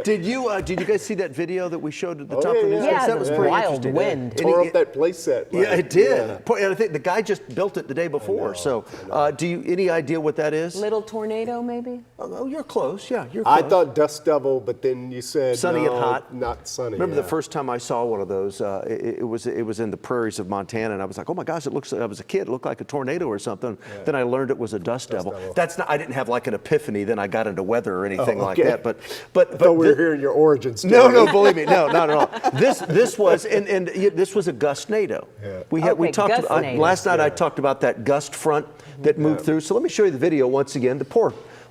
Did you guys see that video that we showed at the top of the news? Yeah, That was the pretty wild interesting. wind. Tore up that place set. Yeah, it did. And I think the guy just built it the day before. So, any idea what that is? Little tornado, maybe? Oh, you're close. Yeah, you're close. I thought dust devil, but then you said Sunny no, and hot. not sunny. Remember the first time I saw one of those? It was in the prairies of Montana, and I was like, oh my gosh! I was a kid. It looked like a tornado or something. Yeah. Then I learned it was a dust devil. That's not. I didn't have like an epiphany. Then I got into weather or anything like that. But I thought we were hearing your origin story. No, believe me, no, not at all. This was and this was a gustnado. Yeah. We talked last night. I talked about that gust front that moved through. So let me show you the video once again.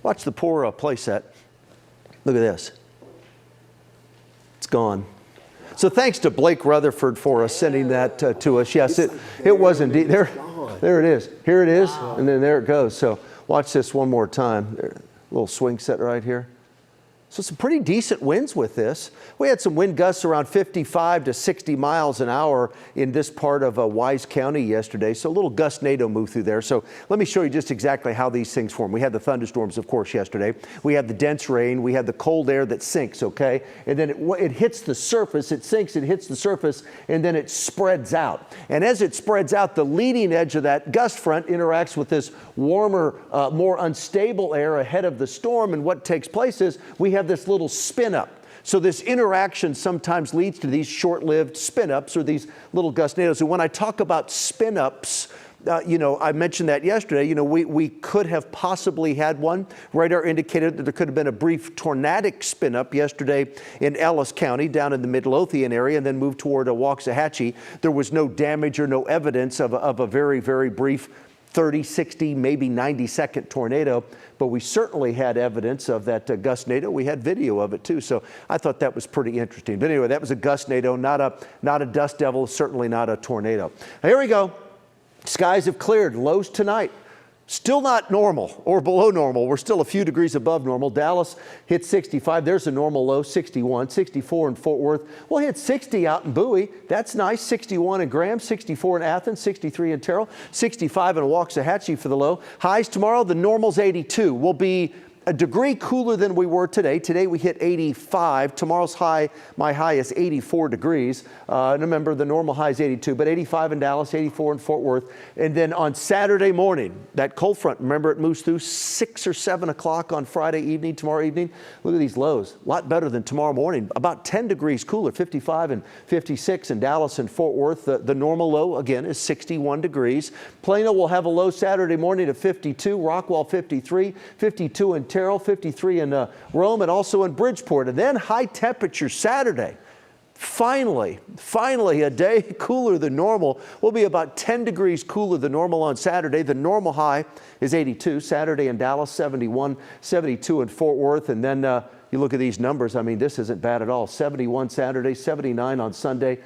Watch the poor play set. Look at this. It's gone. So thanks to Blake Rutherford for sending that to us. Yes, it was indeed. There it is. Here it is, and then there it goes. So watch this one more time. Little swing set right here. So some pretty decent winds with this. We had some wind gusts around 55 to 60 miles an hour in this part of Wise County yesterday. So a little gustnado moved through there. So let me show you just exactly how these things form. We had the thunderstorms, of course, yesterday. We had the dense rain. We had the cold air that sinks, okay? And then it hits the surface. It sinks, it hits the surface, and then it spreads out. And as it spreads out, the leading edge of that gust front interacts with this warmer, more unstable air ahead of the storm. And what takes place is we have this little spin up. So this interaction sometimes leads to these short-lived spin ups or these little gustnados. And when I talk about spin ups, I mentioned that yesterday. We could have possibly had one. Radar indicated that there could have been a brief tornadic spin up yesterday in Ellis County down in the Midlothian area and then moved toward Waxahachie. There was no damage or no evidence of a very, very brief 30, 60, maybe 90-second tornado, but we certainly had evidence of that gustnado. We had video of it too, so I thought that was pretty interesting. But anyway, that was a gustnado, not a dust devil, certainly not a tornado. Now, here we go. Skies have cleared. Lows tonight. Still not normal or below normal. We're still a few degrees above normal. Dallas hit 65. There's a normal low, 61, 64 in Fort Worth. We'll hit 60 out in Bowie. That's nice. 61 in Graham, 64 in Athens, 63 in Terrell, 65 in Waxahachie for the low. Highs tomorrow, the normal's 82. We'll be a degree cooler than we were today. Today we hit 85. Tomorrow's high, my high is 84 degrees. Remember, the normal high is 82, but 85 in Dallas, 84 in Fort Worth. And then on Saturday morning, that cold front, remember, it moves through 6 or 7 o'clock on Friday evening, tomorrow evening. Look at these lows. A lot better than tomorrow morning. About 10 degrees cooler, 55 and 56 in Dallas and Fort Worth. The normal low, again, is 61 degrees. Plano will have a low Saturday morning of 52. Rockwall, 53. 52 in Terrell, 53 in Rome, and also in Bridgeport. And then high temperature Saturday. Finally, a day cooler than normal. We'll be about 10 degrees cooler than normal on Saturday. The normal high is 82. Saturday in Dallas, 71, 72 in Fort Worth. And then you look at these numbers. I mean, this isn't bad at all. 71 Saturday, 79 on Sunday,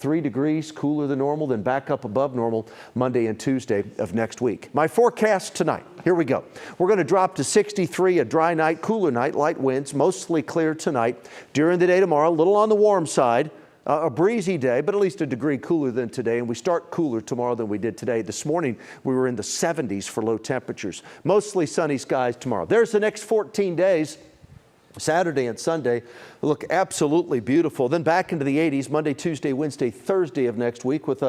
3 degrees cooler than normal, then back up above normal Monday and Tuesday of next week. My forecast tonight, here we go. We're going to drop to 63, a dry night, cooler night, light winds, mostly clear tonight. During the day tomorrow, a little on the warm side, a breezy day, but at least a degree cooler than today. And we start cooler tomorrow than we did today. This morning, we were in the 70s for low temperatures. Mostly sunny skies tomorrow. There's the next 14 days. Saturday and Sunday look absolutely beautiful. Then back into the 80s, Monday, Tuesday, Wednesday, Thursday of next week with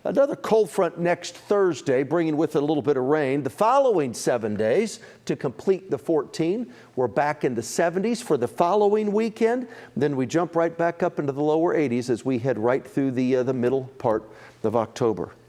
another cold front next Thursday, bringing with it a little bit of rain. The following 7 days to complete the 14, we're back in the 70s for the following weekend. Then we jump right back up into the lower 80s as we head right through the middle part of October.